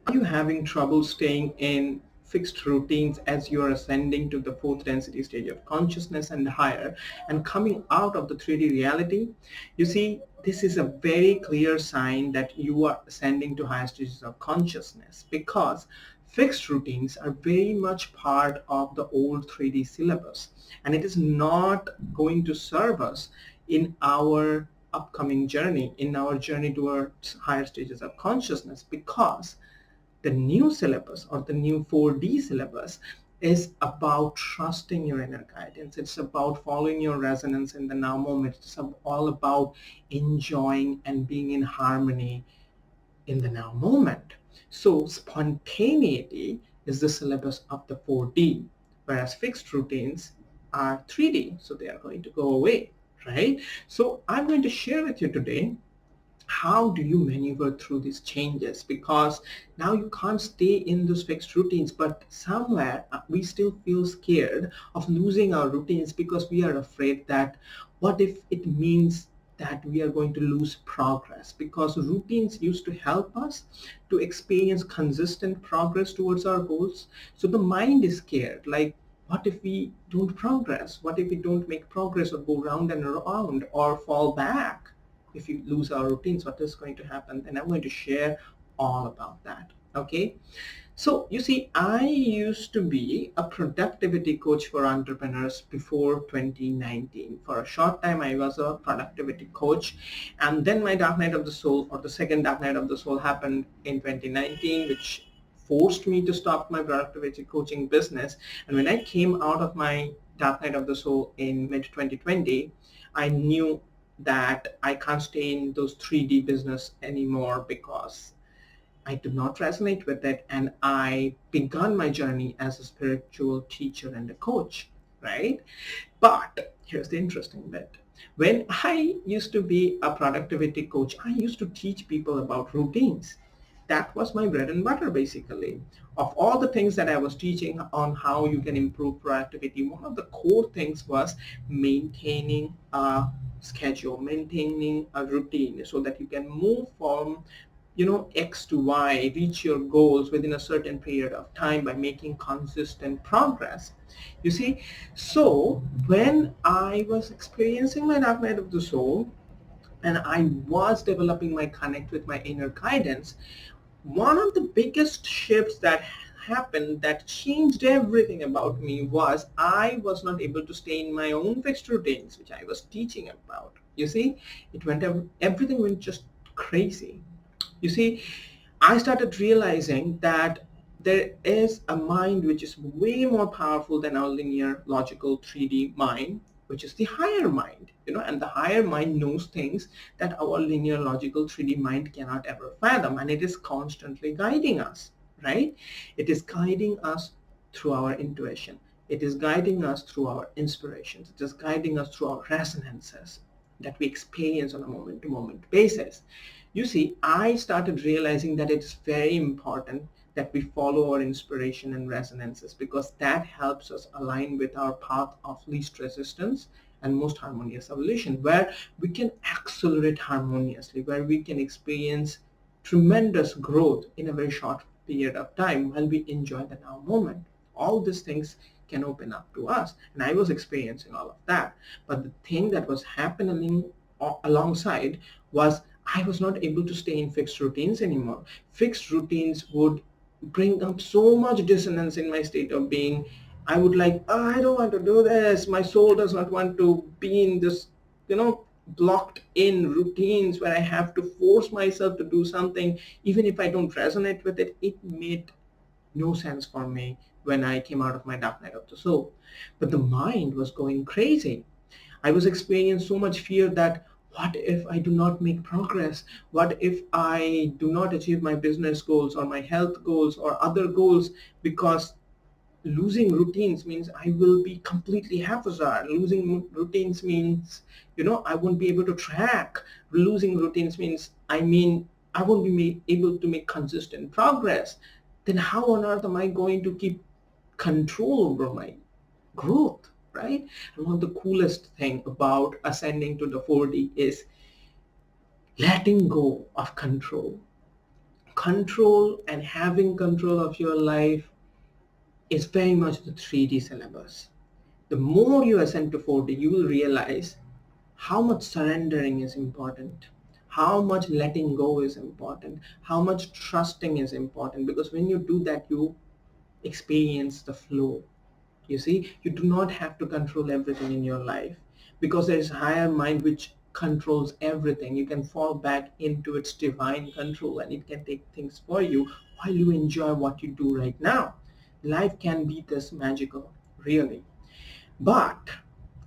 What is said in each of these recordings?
Are you having trouble staying in fixed routines as you are ascending to the fourth density stage of consciousness and higher and coming out of the 3D reality? You see, this is a very clear sign that you are ascending to higher stages of consciousness, because fixed routines are very much part of the old 3D syllabus, and it is not going to serve us in our upcoming journey, in our journey towards higher stages of consciousness, because the new syllabus, or the new 4D syllabus, is about trusting your inner guidance. It's about following your resonance in the now moment. It's all about enjoying and being in harmony in the now moment. So spontaneity is the syllabus of the 4D, whereas fixed routines are 3D, so they are going to go away, right? So I'm going to share with you today, how do you maneuver through these changes? Because now you can't stay in those fixed routines, but somewhere we still feel scared of losing our routines, because we are afraid that what if it means that we are going to lose progress, because routines used to help us to experience consistent progress towards our goals. So the mind is scared, like, what if we don't progress? What if we don't make progress, or go round and around, or fall back? If you lose our routines, what is going to happen? And I'm going to share all about that. Okay, so you see, I used to be a productivity coach for entrepreneurs before 2019. For a short time I was a productivity coach, and then my dark night of the soul, or the second dark night of the soul, happened in 2019, which forced me to stop my productivity coaching business. And when I came out of my dark night of the soul in mid 2020, I knew that I can't stay in those 3D business anymore, because I do not resonate with it, and I began my journey as a spiritual teacher and a coach, right? But here's the interesting bit. When I used to be a productivity coach, I used to teach people about routines. That was my bread and butter, basically. Of all the things that I was teaching on how you can improve productivity, one of the core things was maintaining a schedule, maintaining a routine, so that you can move from X to Y, reach your goals within a certain period of time by making consistent progress. You see, so when I was experiencing my dark night of the soul, and I was developing my connect with my inner guidance, one of the biggest shifts that happened, that changed everything about me, was I was not able to stay in my own fixed routines, which I was teaching about. You see, everything went just crazy. You see, I started realizing that there is a mind which is way more powerful than our linear logical 3D mind, which is the higher mind, and the higher mind knows things that our linear logical 3D mind cannot ever fathom, and it is constantly guiding us, right? It is guiding us through our intuition. It is guiding us through our inspirations. It is guiding us through our resonances that we experience on a moment-to-moment basis. You see, I started realizing that it's very important that we follow our inspiration and resonances, because that helps us align with our path of least resistance and most harmonious evolution, where we can accelerate harmoniously, where we can experience tremendous growth in a very short period of time while we enjoy the now moment. All these things can open up to us, and I was experiencing all of that. But the thing that was happening alongside was, I was not able to stay in fixed routines anymore. Fixed routines would bring up so much dissonance in my state of being. I would like, oh, I don't want to do this. My soul does not want to be in this, blocked in routines where I have to force myself to do something. Even if I don't resonate with it, it made no sense for me when I came out of my dark night of the soul. But the mind was going crazy. I was experiencing so much fear that, what if I do not make progress? What if I do not achieve my business goals, or my health goals, or other goals? Because losing routines means I will be completely haphazard. Losing routines means, I won't be able to track. Losing routines means, I won't be able to make consistent progress. Then how on earth am I going to keep control over my growth, right? And one of the coolest thing about ascending to the 4D is letting go of control. control and having control of your life is very much the 3D syllabus. The more you ascend to 4D, you will realize how much surrendering is important, how much letting go is important, how much trusting is important, because when you do that, you experience the flow. You see, you do not have to control everything in your life because there is a higher mind which controls everything. You can fall back into its divine control and it can take things for you while you enjoy what you do right now. Life can be this magical, really. But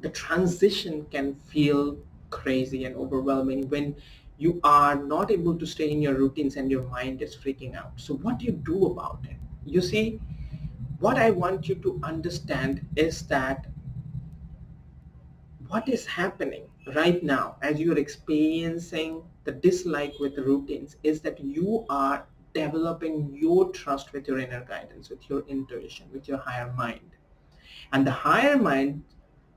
the transition can feel crazy and overwhelming when you are not able to stay in your routines and your mind is freaking out. So what do you do about it? You see, what I want you to understand is that what is happening right now as you're experiencing the dislike with the routines is that you are developing your trust with your inner guidance, with your intuition, with your higher mind. And the higher mind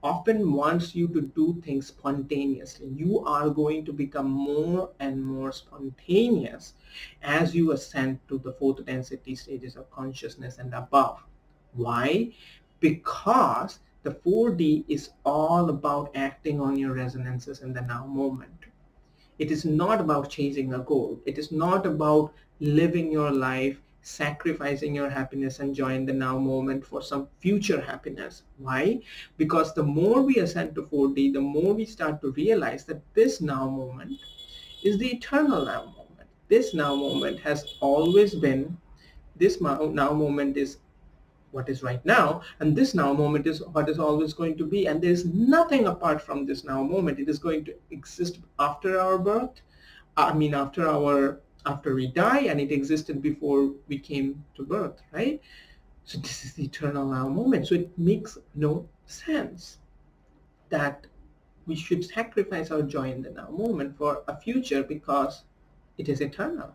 often wants you to do things spontaneously. You are going to become more and more spontaneous as you ascend to the fourth density stages of consciousness and above. Why? Because the 4D is all about acting on your resonances in the now moment. It is not about chasing a goal. It is not about living your life, sacrificing your happiness and joy in the now moment for some future happiness. Why? Because the more we ascend to 4D, the more we start to realize that this now moment is the eternal now moment. This now moment has always been, this now moment is what is right now, and this now moment is what is always going to be, and there is nothing apart from this now moment. It is going to exist after our birth, after we die, and it existed before we came to birth, right? So this is the eternal now moment. So it makes no sense that we should sacrifice our joy in the now moment for a future because it is eternal,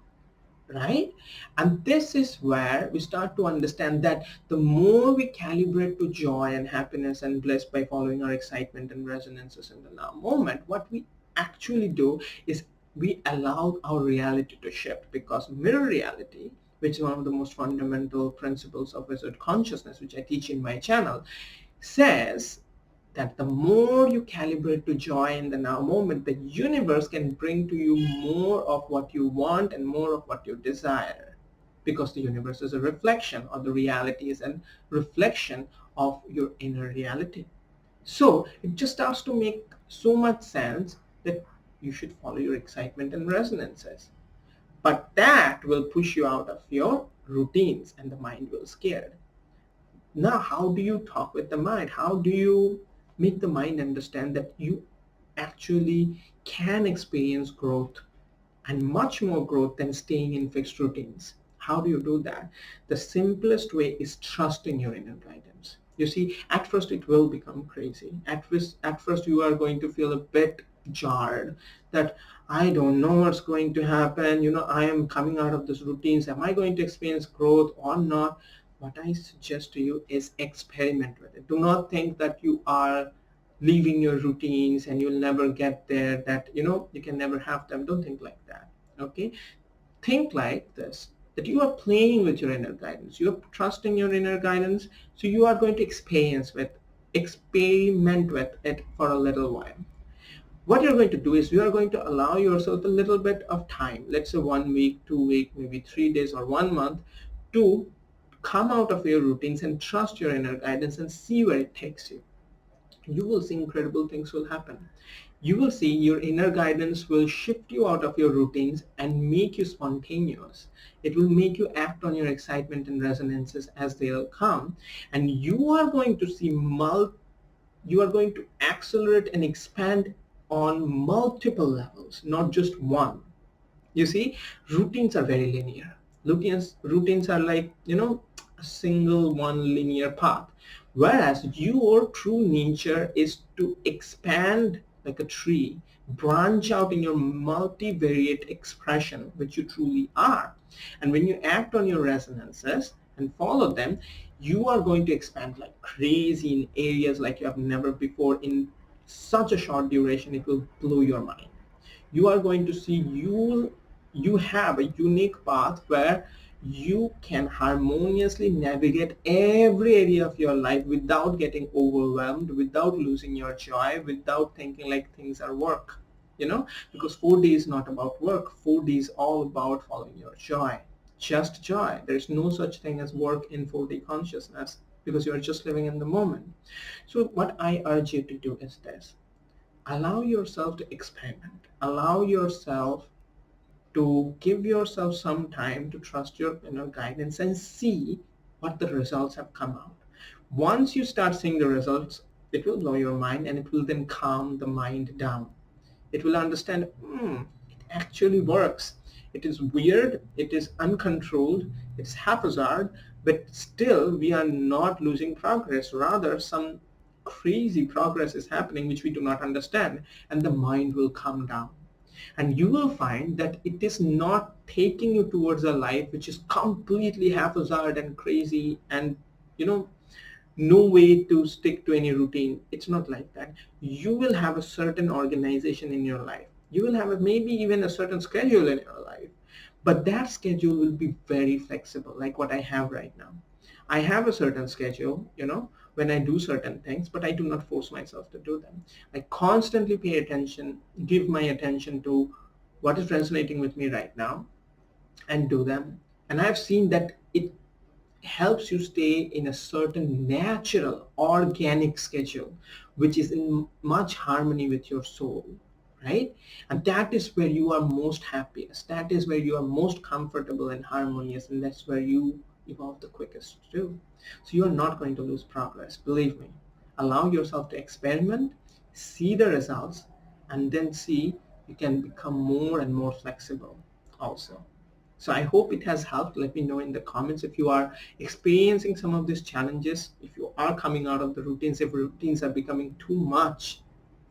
right? And this is where we start to understand that the more we calibrate to joy and happiness and bliss by following our excitement and resonances in the now moment, what we actually do is we allow our reality to shift, because mirror reality, which is one of the most fundamental principles of wizard consciousness, which I teach in my channel, says that the more you calibrate to joy in the now moment, the universe can bring to you more of what you want and more of what you desire, because the universe is a reflection, or the reality is a reflection of your inner reality. So it just starts to make so much sense that you should follow your excitement and resonances. But that will push you out of your routines and the mind will scared. Now, how do you talk with the mind? How do you make the mind understand that you actually can experience growth, and much more growth than staying in fixed routines? How do you do that? The simplest way is trusting your inner guidance. You see, at first it will become crazy. At first you are going to feel a bit jarred that I don't know what's going to happen. I am coming out of these routines. Am I going to experience growth or not? What I suggest to you is experiment with it. Do not think that you are leaving your routines and you'll never get there, that you can never have them. Don't think like that. Okay, think like this, that you are playing with your inner guidance, you're trusting your inner guidance, so you are going to experiment with it for a little while. What you're going to do is you are going to allow yourself a little bit of time, let's say 1 week, 2 week, maybe 3 days or 1 month, to come out of your routines and trust your inner guidance and see where it takes you. You will see incredible things will happen. You will see your inner guidance will shift you out of your routines and make you spontaneous. It will make you act on your excitement and resonances as they'll come, and you are going to see you are going to accelerate and expand on multiple levels, not just one. You see, routines are very linear. Routines are like, a single one linear path. Whereas your true nature is to expand like a tree, branch out in your multivariate expression, which you truly are. And when you act on your resonances and follow them, you are going to expand like crazy in areas like you have never before in such a short duration. It will blow your mind. You are going to see, you will you have a unique path where you can harmoniously navigate every area of your life without getting overwhelmed, without losing your joy, without thinking like things are work. Because 4D is not about work. 4D is all about following your joy. Just joy. There's no such thing as work in 4D consciousness, because you're just living in the moment. So what I urge you to do is this. Allow yourself to experiment. Allow yourself to give yourself some time to trust your inner guidance and see what the results have come out. Once you start seeing the results, it will blow your mind, and it will then calm the mind down. It will understand, it actually works. It is weird, it is uncontrolled, it's haphazard, but still we are not losing progress. Rather, some crazy progress is happening which we do not understand, and the mind will calm down. And you will find that it is not taking you towards a life which is completely haphazard and crazy and, you know, no way to stick to any routine. It's not like that. You will have a certain organization in your life. You will have maybe even a certain schedule in your life. But that schedule will be very flexible, like what I have right now. I have a certain schedule, when I do certain things, but I do not force myself to do them. I constantly pay attention, give my attention to what is resonating with me right now, and do them. And I've seen that it helps you stay in a certain natural, organic schedule, which is in much harmony with your soul, right? And that is where you are most happiest. That is where you are most comfortable and harmonious, and that's where you evolve the quickest too. So you are not going to lose progress, believe me. Allow yourself to experiment, see the results, and then see you can become more and more flexible also. So I hope it has helped. Let me know in the comments if you are experiencing some of these challenges, if you are coming out of the routines, if routines are becoming too much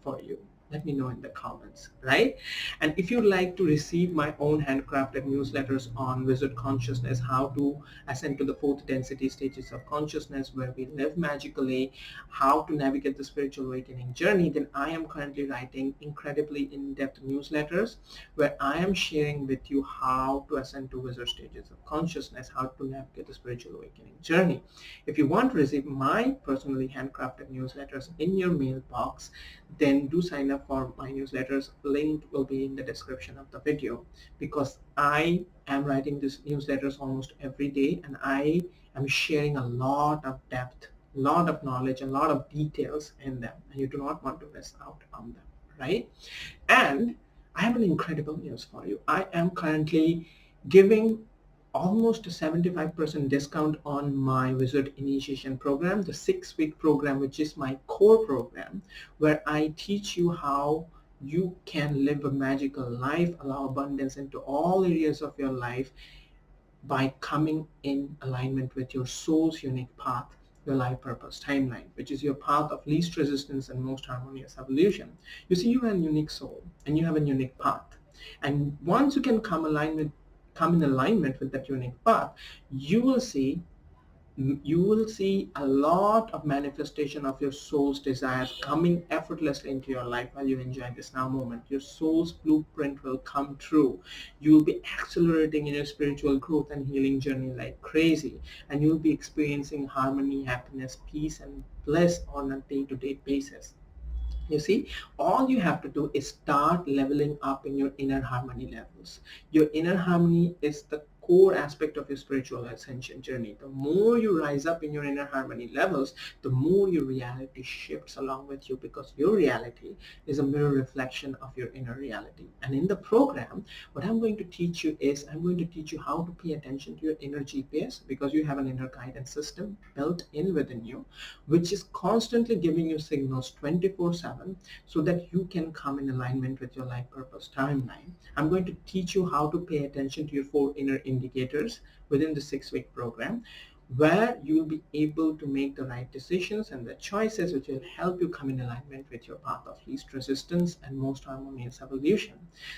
for you. Let me know in the comments, right? And if you'd like to receive my own handcrafted newsletters on Wizard Consciousness, how to ascend to the fourth density stages of consciousness where we live magically, how to navigate the spiritual awakening journey, then I am currently writing incredibly in-depth newsletters where I am sharing with you how to ascend to wizard stages of consciousness, how to navigate the spiritual awakening journey. If you want to receive my personally handcrafted newsletters in your mailbox, then do sign up for my newsletters. Link will be in the description of the video, because I am writing these newsletters almost every day, and I am sharing a lot of depth, a lot of knowledge, a lot of details in them, and you do not want to miss out on them, right? And I have an incredible news for you. I am currently giving almost a 75% discount on my Wizard Initiation program, the 6-week program, which is my core program, where I teach you how you can live a magical life, allow abundance into all areas of your life by coming in alignment with your soul's unique path, your life purpose timeline, which is your path of least resistance and most harmonious evolution. You see, you have a unique soul and you have a unique path. And once you can come in alignment with that unique path, you will see a lot of manifestation of your soul's desires coming effortlessly into your life while you enjoy this now moment. Your soul's blueprint will come true. You will be accelerating in your spiritual growth and healing journey like crazy, and you'll be experiencing harmony, happiness, peace, and bliss on a day-to-day basis. You see, all you have to do is start leveling up in your inner harmony levels. Your inner harmony is the core aspect of your spiritual ascension journey. The more you rise up in your inner harmony levels, the more your reality shifts along with you, because your reality is a mirror reflection of your inner reality. And in the program, what I'm going to teach you is I'm going to teach you how to pay attention to your inner GPS, because you have an inner guidance system built in within you, which is constantly giving you signals 24/7 so that you can come in alignment with your life purpose timeline. I'm going to teach you how to pay attention to your 4 inner indicators within the 6-week program, where you will be able to make the right decisions and the choices which will help you come in alignment with your path of least resistance and most harmonious evolution.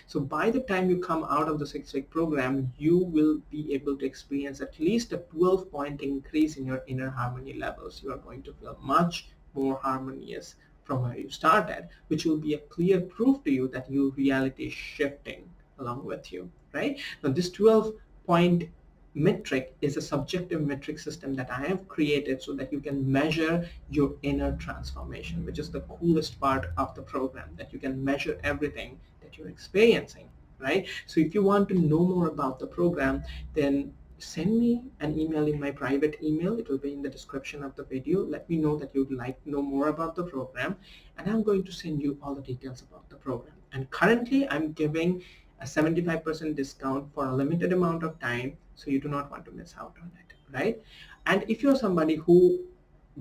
So by the time you come out of the 6-week program, you will be able to experience at least a 12-point increase in your inner harmony levels. You are going to feel much more harmonious from where you started, which will be a clear proof to you that your reality is shifting, along with you, right? Now this 12-point metric is a subjective metric system that I have created so that you can measure your inner transformation, which is the coolest part of the program, that you can measure everything that you're experiencing, right? So if you want to know more about the program, then send me an email in my private email. It will be in the description of the video. Let me know that you'd like to know more about the program, and I'm going to send you all the details about the program. And currently I'm giving a 75% discount for a limited amount of time, so you do not want to miss out on it, right? And if you're somebody who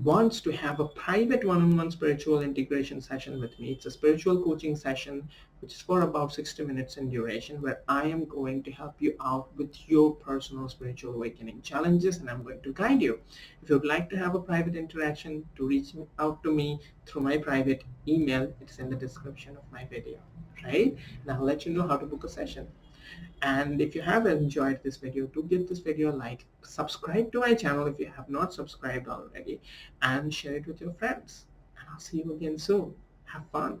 wants to have a private one-on-one spiritual integration session with me, it's a spiritual coaching session which is for about 60 minutes in duration, where I am going to help you out with your personal spiritual awakening challenges, and I'm going to guide you. If you'd like to have a private interaction, to reach out to me through my private email, it's in the description of my video, right? And I'll let you know how to book a session. And if you have enjoyed this video, do give this video a like, subscribe to my channel if you have not subscribed already, and share it with your friends. And I'll see you again soon. Have fun.